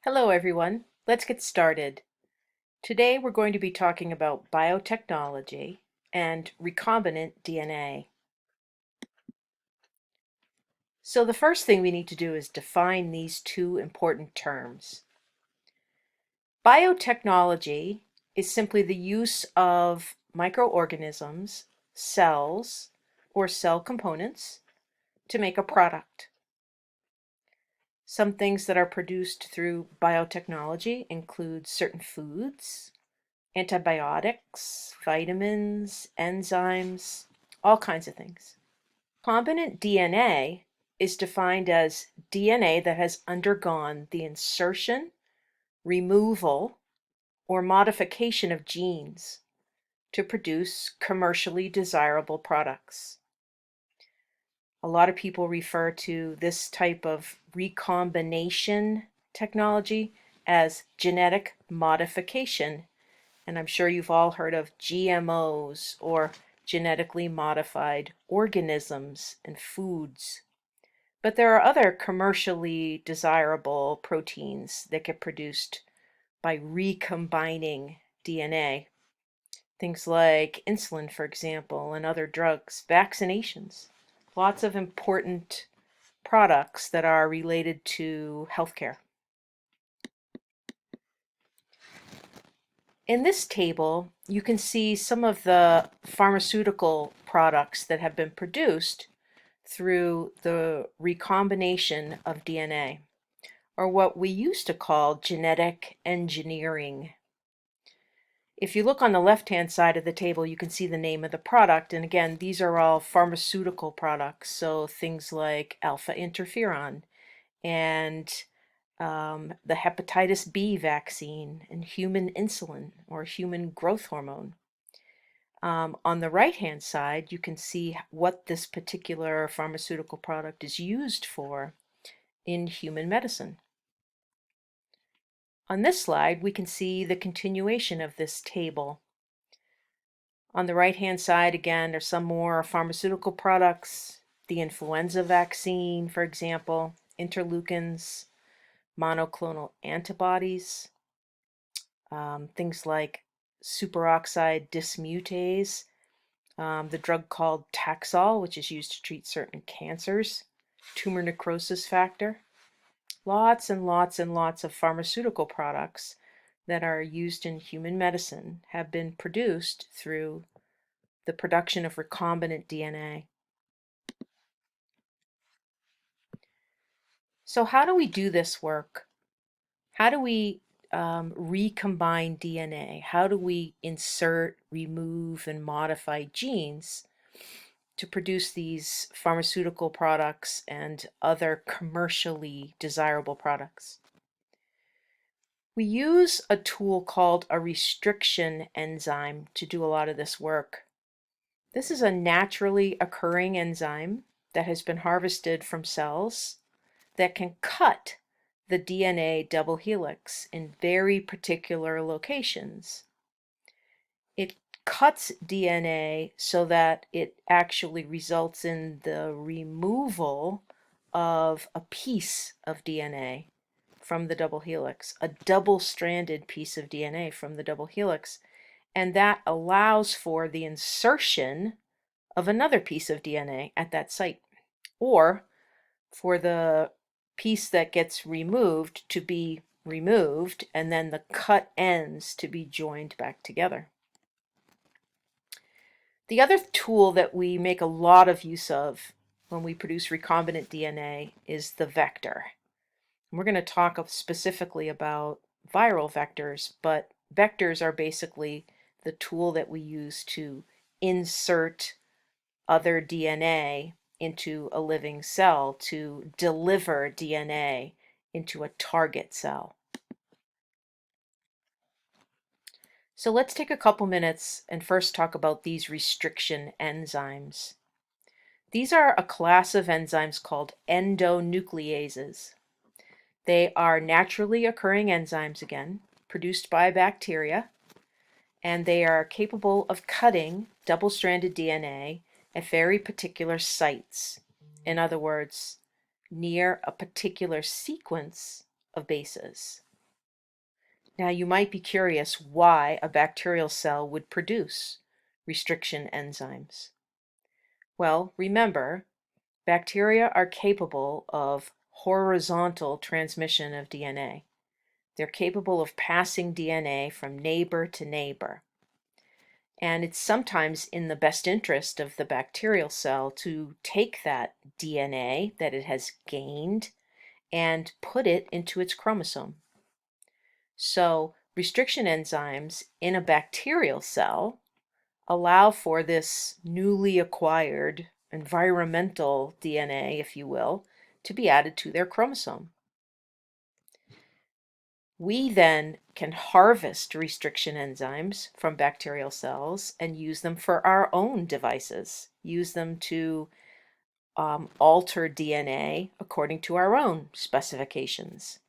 Hello everyone, let's get started. Today we're going to be talking about biotechnology and recombinant DNA. So the first thing we need to do is define these two important terms. Biotechnology is simply the use of microorganisms, cells, or cell components to make a product. Some things that are produced through biotechnology include certain foods, antibiotics, vitamins, enzymes, all kinds of things. Recombinant DNA is defined as DNA that has undergone the insertion, removal, or modification of genes to produce commercially desirable products. A lot of people refer to this type of recombination technology as genetic modification. And I'm sure you've all heard of GMOs or genetically modified organisms and foods. But there are other commercially desirable proteins that get produced by recombining DNA. Things like insulin, for example, and other drugs, vaccinations. Lots of important products that are related to healthcare. In this table, you can see some of the pharmaceutical products that have been produced through the recombination of DNA, or what we used to call genetic engineering. If you look on the left-hand side of the table, you can see the name of the product, and again, these are all pharmaceutical products, so things like alpha interferon and the hepatitis B vaccine and human insulin or human growth hormone. On the right-hand side, you can see what this particular pharmaceutical product is used for in human medicine. On this slide, we can see the continuation of this table. On the right-hand side, again, are some more pharmaceutical products, the influenza vaccine, for example, interleukins, monoclonal antibodies, things like superoxide dismutase, the drug called Taxol, which is used to treat certain cancers, tumor necrosis factor. Lots and lots and lots of pharmaceutical products that are used in human medicine have been produced through the production of recombinant DNA. So how do we do this work? How do we recombine DNA? How do we insert, remove, and modify genes to produce these pharmaceutical products and other commercially desirable products? We use a tool called a restriction enzyme to do a lot of this work. This is a naturally occurring enzyme that has been harvested from cells that can cut the DNA double helix in very particular locations. It cuts DNA so that it actually results in the removal of a piece of DNA from the double helix, a double-stranded piece of DNA from the double helix, and that allows for the insertion of another piece of DNA at that site, or for the piece that gets removed to be removed and then the cut ends to be joined back together. The other tool that we make a lot of use of when we produce recombinant DNA is the vector. We're going to talk specifically about viral vectors, but vectors are basically the tool that we use to insert other DNA into a living cell, to deliver DNA into a target cell. So let's take a couple minutes and first talk about these restriction enzymes. These are a class of enzymes called endonucleases. They are naturally occurring enzymes, again, produced by bacteria, and they are capable of cutting double-stranded DNA at very particular sites. In other words, near a particular sequence of bases. Now you might be curious why a bacterial cell would produce restriction enzymes. Well, remember, bacteria are capable of horizontal transmission of DNA. They're capable of passing DNA from neighbor to neighbor. And it's sometimes in the best interest of the bacterial cell to take that DNA that it has gained and put it into its chromosome. So restriction enzymes in a bacterial cell allow for this newly acquired environmental DNA, if you will, to be added to their chromosome. We then can harvest restriction enzymes from bacterial cells and use them for our own devices, use them to alter DNA according to our own specifications.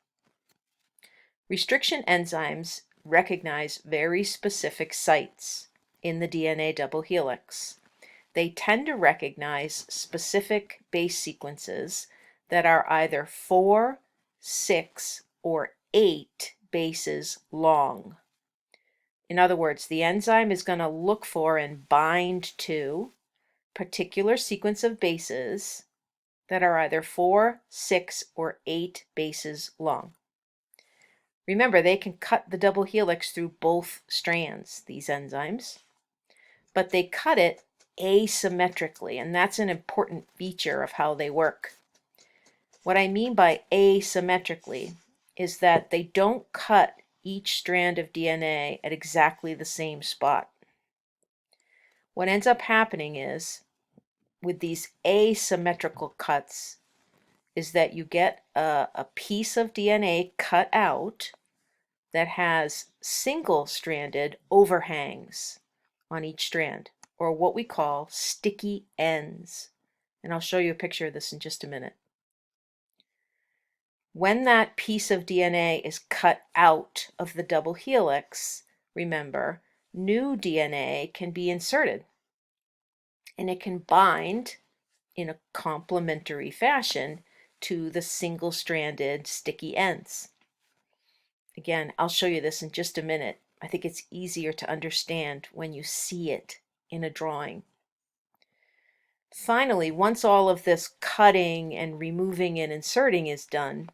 Restriction enzymes recognize very specific sites in the DNA double helix. They tend to recognize specific base sequences that are either 4, 6, or 8 bases long. In other words, the enzyme is going to look for and bind to particular sequence of bases that are either 4, 6, or 8 bases long. Remember, they can cut the double helix through both strands, these enzymes, but they cut it asymmetrically, and that's an important feature of how they work. What I mean by asymmetrically is that they don't cut each strand of DNA at exactly the same spot. What ends up happening is, with these asymmetrical cuts, is that you get a piece of DNA cut out that has single-stranded overhangs on each strand, or what we call sticky ends. And I'll show you a picture of this in just a minute. When that piece of DNA is cut out of the double helix, remember, new DNA can be inserted, and it can bind in a complementary fashion to the single-stranded sticky ends. Again, I'll show you this in just a minute. I think it's easier to understand when you see it in a drawing. Finally, once all of this cutting and removing and inserting is done,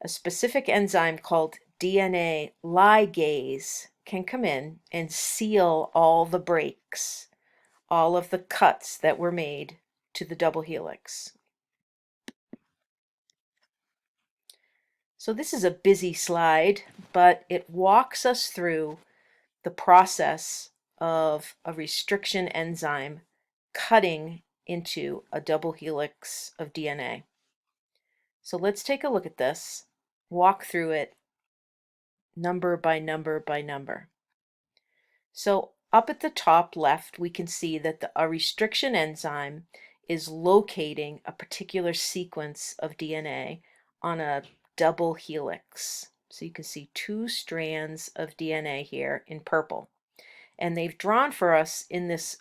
a specific enzyme called DNA ligase can come in and seal all the breaks, all of the cuts that were made to the double helix. So this is a busy slide, but it walks us through the process of a restriction enzyme cutting into a double helix of DNA. So let's take a look at this, walk through it number by number by number. So up at the top left, we can see that a restriction enzyme is locating a particular sequence of DNA on a double helix. So you can see 2 strands of DNA here in purple. And they've drawn for us in this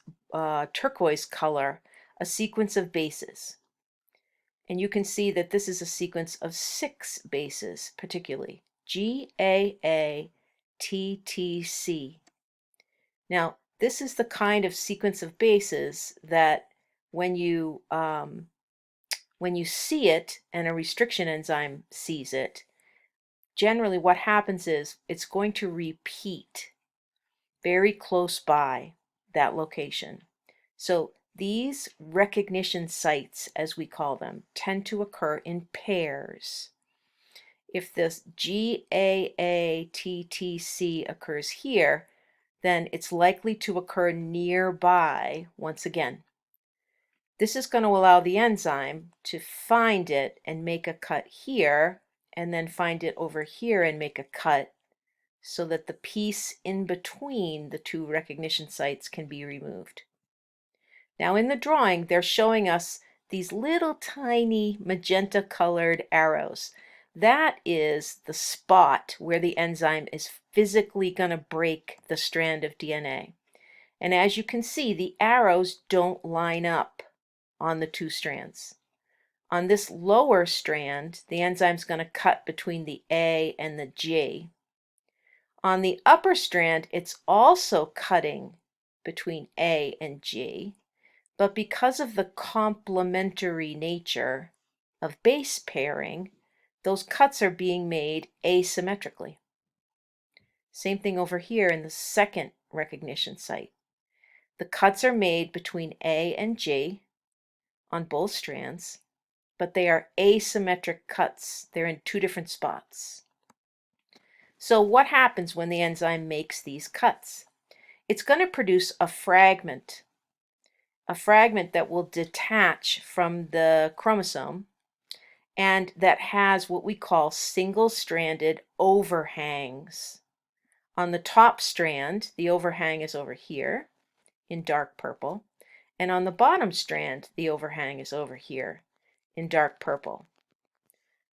turquoise color a sequence of bases. And you can see that this is a sequence of 6 bases, particularly GAATTC. Now, this is the kind of sequence of bases that when you see it and a restriction enzyme sees it, generally what happens is it's going to repeat very close by that location. So these recognition sites, as we call them, tend to occur in pairs. If this GAATTC occurs here, then it's likely to occur nearby once again. This is going to allow the enzyme to find it and make a cut here, and then find it over here and make a cut, so that the piece in between the 2 recognition sites can be removed. Now in the drawing, they're showing us these little tiny magenta colored arrows. That is the spot where the enzyme is physically going to break the strand of DNA. And as you can see, the arrows don't line up on the 2 strands. On this lower strand, the enzyme's going to cut between the A and the G. On the upper strand, it's also cutting between A and G, but because of the complementary nature of base pairing, those cuts are being made asymmetrically. Same thing over here in the second recognition site. The cuts are made between A and G on both strands, but they are asymmetric cuts. They're in two different spots. So what happens when the enzyme makes these cuts? It's going to produce a fragment that will detach from the chromosome and that has what we call single-stranded overhangs. On the top strand, the overhang is over here in dark purple, and on the bottom strand, the overhang is over here in dark purple.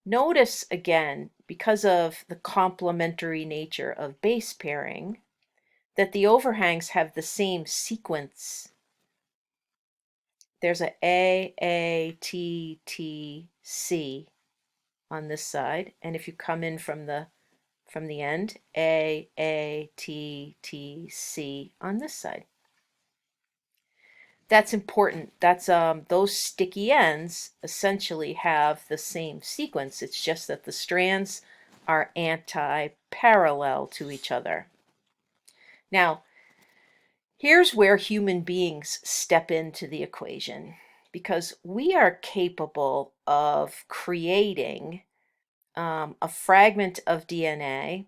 Notice again, because of the complementary nature of base pairing, that the overhangs have the same sequence. There's a T, T, C on this side, and if you come in from the end, A, T, T, C on this side. That's important. That's those sticky ends essentially have the same sequence. It's just that the strands are anti-parallel to each other. Now, here's where human beings step into the equation, because we are capable of creating a fragment of DNA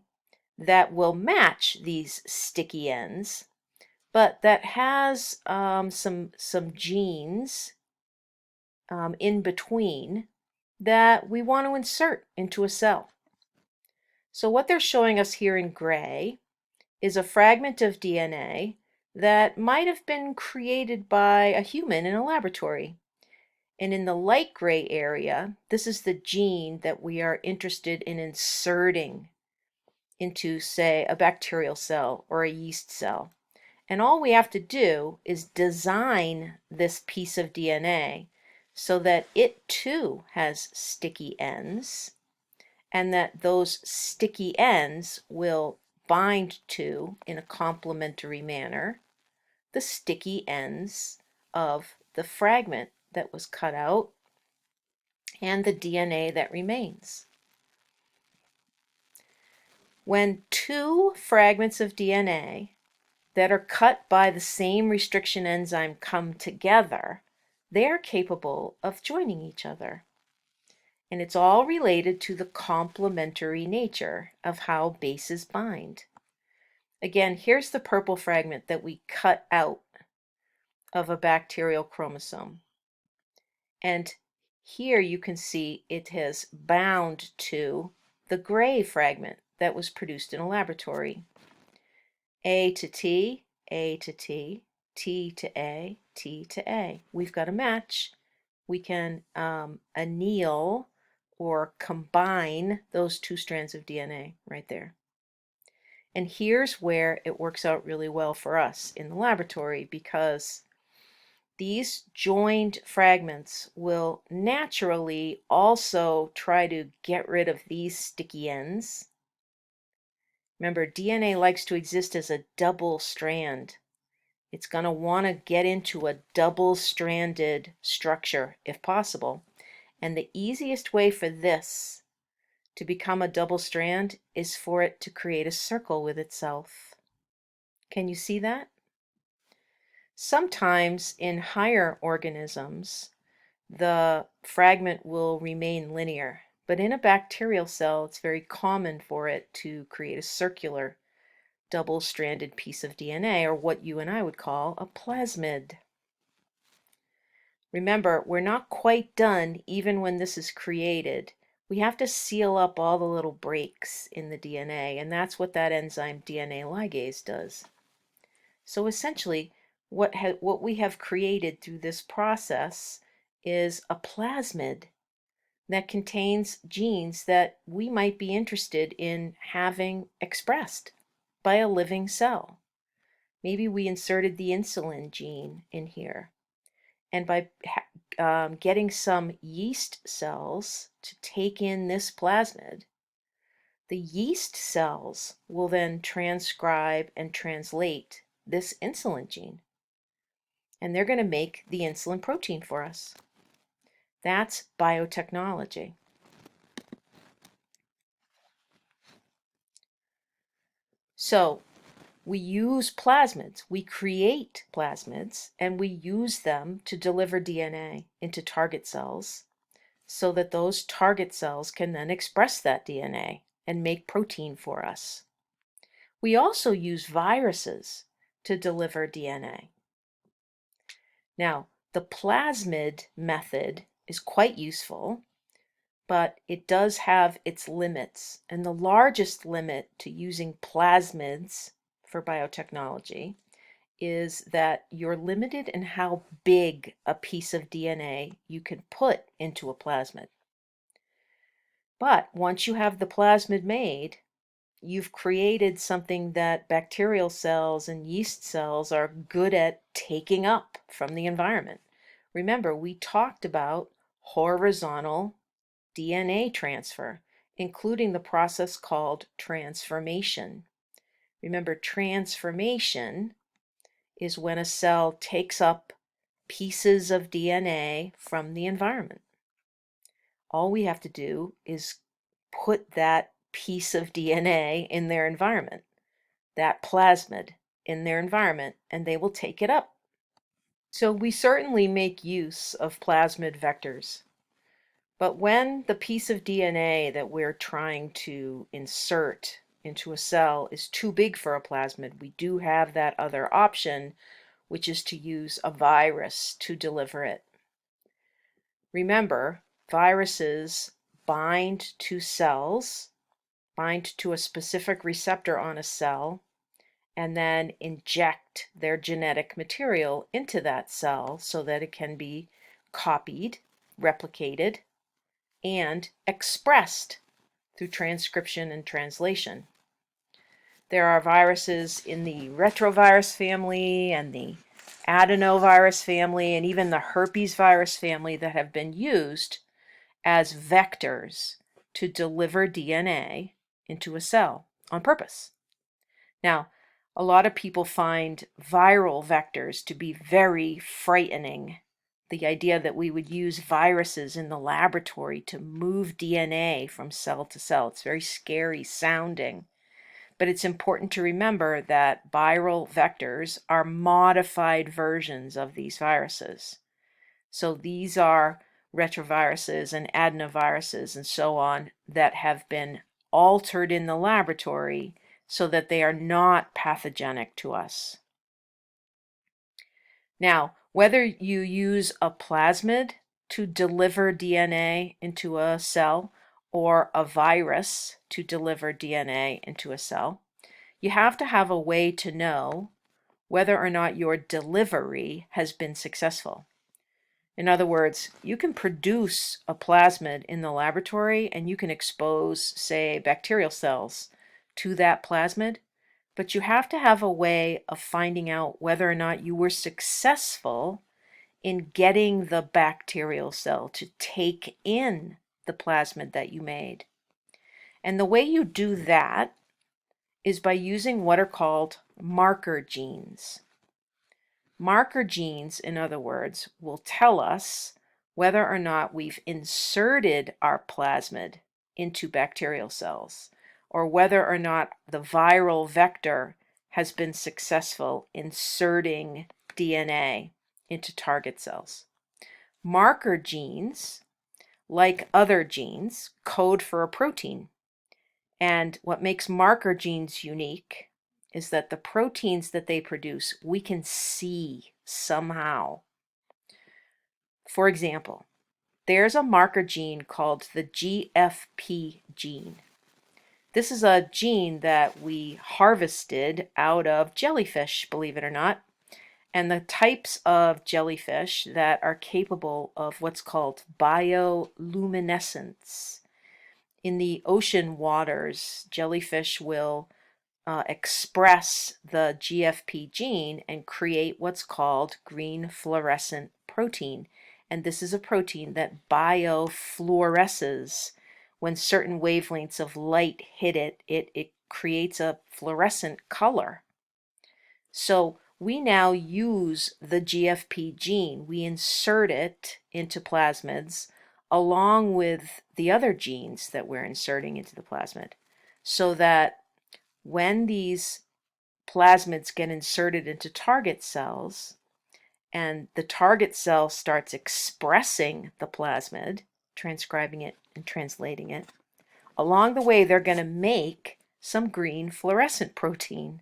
that will match these sticky ends, but that has some genes in between that we want to insert into a cell. So what they're showing us here in gray is a fragment of DNA that might have been created by a human in a laboratory. And in the light gray area, this is the gene that we are interested in inserting into, say, a bacterial cell or a yeast cell. And all we have to do is design this piece of DNA so that it too has sticky ends, and that those sticky ends will bind to, in a complementary manner, the sticky ends of the fragment that was cut out and the DNA that remains. When two fragments of DNA that are cut by the same restriction enzyme come together, they are capable of joining each other. And it's all related to the complementary nature of how bases bind. Again, here's the purple fragment that we cut out of a bacterial chromosome. And here you can see it has bound to the gray fragment that was produced in a laboratory. A to T, A to T, T to A, T to A. We've got a match. We can anneal or combine those two strands of DNA right there. And here's where it works out really well for us in the laboratory, because these joined fragments will naturally also try to get rid of these sticky ends. Remember, DNA likes to exist as a double strand. It's going to want to get into a double-stranded structure if possible. And the easiest way for this to become a double strand is for it to create a circle with itself. Can you see that? Sometimes in higher organisms, the fragment will remain linear, but in a bacterial cell, it's very common for it to create a circular double-stranded piece of DNA, or what you and I would call a plasmid. Remember, we're not quite done even when this is created. We have to seal up all the little breaks in the DNA, and that's what that enzyme DNA ligase does. So essentially, what we have created through this process is a plasmid that contains genes that we might be interested in having expressed by a living cell. Maybe we inserted the insulin gene in here, and by getting some yeast cells to take in this plasmid, The yeast cells will then transcribe and translate this insulin gene, and they're going to make the insulin protein for us. That's biotechnology. So we use plasmids, we create plasmids, and we use them to deliver DNA into target cells so that those target cells can then express that DNA and make protein for us. We also use viruses to deliver DNA. Now, the plasmid method is quite useful, but it does have its limits. And the largest limit to using plasmids for biotechnology is that you're limited in how big a piece of DNA you can put into a plasmid. But once you have the plasmid made, you've created something that bacterial cells and yeast cells are good at taking up from the environment. Remember, we talked about horizontal DNA transfer, including the process called transformation. Remember, transformation is when a cell takes up pieces of DNA from the environment. All we have to do is put that piece of DNA in their environment, that plasmid in their environment, and they will take it up. So we certainly make use of plasmid vectors. But when the piece of DNA that we're trying to insert into a cell is too big for a plasmid, we do have that other option, which is to use a virus to deliver it. Remember, viruses bind to cells, bind to a specific receptor on a cell, and then inject their genetic material into that cell so that it can be copied, replicated, and expressed through transcription and translation. There are viruses in the retrovirus family and the adenovirus family and even the herpes virus family that have been used as vectors to deliver DNA into a cell on purpose. Now, a lot of people find viral vectors to be very frightening. The idea that we would use viruses in the laboratory to move DNA from cell to cell, it's very scary sounding. But it's important to remember that viral vectors are modified versions of these viruses. So these are retroviruses and adenoviruses and so on that have been altered in the laboratory so that they are not pathogenic to us. Now, whether you use a plasmid to deliver DNA into a cell or a virus to deliver DNA into a cell, you have to have a way to know whether or not your delivery has been successful. In other words, you can produce a plasmid in the laboratory and you can expose, say, bacterial cells to that plasmid, but you have to have a way of finding out whether or not you were successful in getting the bacterial cell to take in the plasmid that you made. And the way you do that is by using what are called marker genes. Marker genes, in other words, will tell us whether or not we've inserted our plasmid into bacterial cells, or whether or not the viral vector has been successful inserting DNA into target cells. Marker genes, like other genes, code for a protein. And what makes marker genes unique is that the proteins that they produce, we can see somehow. For example, there's a marker gene called the GFP gene. This is a gene that we harvested out of jellyfish, believe it or not. And the types of jellyfish that are capable of what's called bioluminescence. In the ocean waters, jellyfish will express the GFP gene and create what's called green fluorescent protein. And this is a protein that biofluoresces when certain wavelengths of light hit it, it creates a fluorescent color. So we now use the GFP gene. We insert it into plasmids along with the other genes that we're inserting into the plasmid, so that when these plasmids get inserted into target cells and the target cell starts expressing the plasmid, transcribing it and translating it, along the way they're going to make some green fluorescent protein.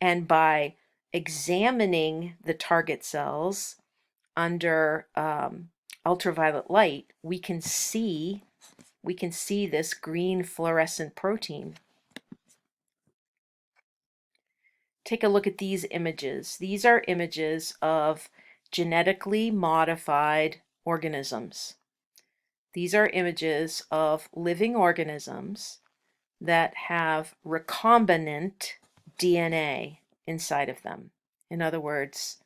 And by examining the target cells under ultraviolet light, we can see this green fluorescent protein. Take a look at these images. These are images of genetically modified organisms. These are images of living organisms that have recombinant DNA inside of them. In other words,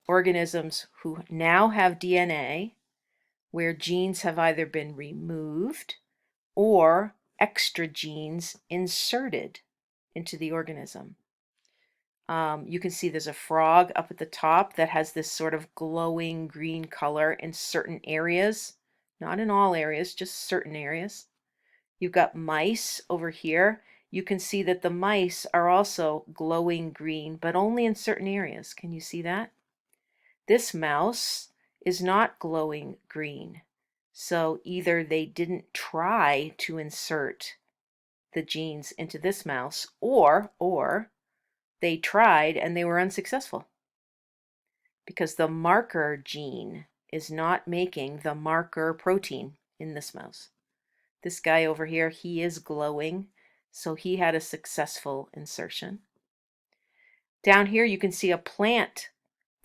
organisms who now have DNA where genes have either been removed or extra genes inserted into the organism. You can see there's a frog up at the top that has this sort of glowing green color in certain areas, not in all areas, just certain areas. You've got mice over here. You can see that the mice are also glowing green, but only in certain areas. Can you see that? This mouse is not glowing green. So either they didn't try to insert the genes into this mouse, or they tried and they were unsuccessful, because the marker gene is not making the marker protein in this mouse. This guy over here, he is glowing, so he had a successful insertion. Down here you can see a plant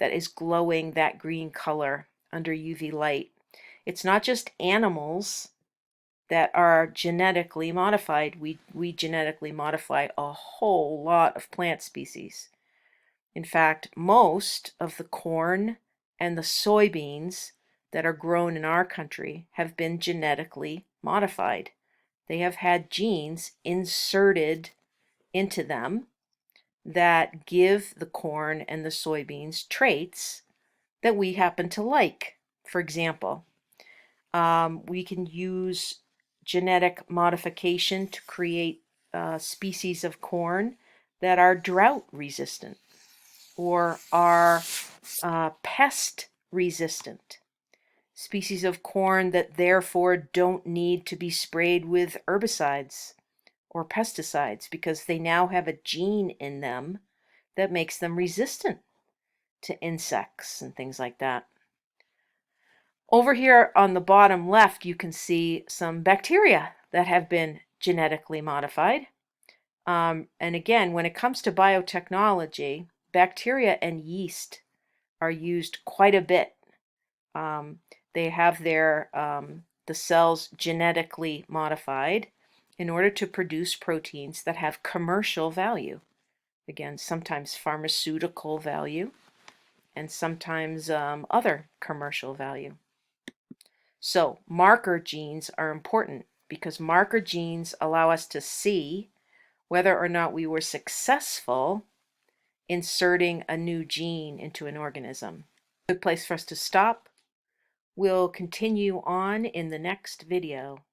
that is glowing that green color under UV light. It's not just animals that are genetically modified. We genetically modify a whole lot of plant species. In fact, most of the corn and the soybeans that are grown in our country have been genetically modified. They have had genes inserted into them that give the corn and the soybeans traits that we happen to like. For example, we can use genetic modification to create species of corn that are drought resistant or are pest resistant. Species of corn that therefore don't need to be sprayed with herbicides or pesticides because they now have a gene in them that makes them resistant to insects and things like that. Over here on the bottom left, you can see some bacteria that have been genetically modified. And again, when it comes to biotechnology, bacteria and yeast are used quite a bit. They have the cells genetically modified in order to produce proteins that have commercial value. Again, sometimes pharmaceutical value and sometimes other commercial value. So marker genes are important because marker genes allow us to see whether or not we were successful inserting a new gene into an organism. Good place for us to stop. We'll continue on in the next video.